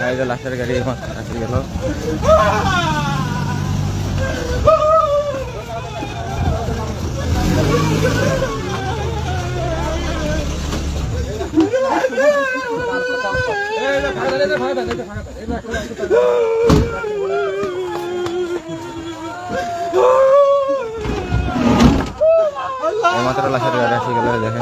এই যে লাশের গাড়ি আসে গেল। মাত্র লাশের গাড়ি আসে গেল দেখেন।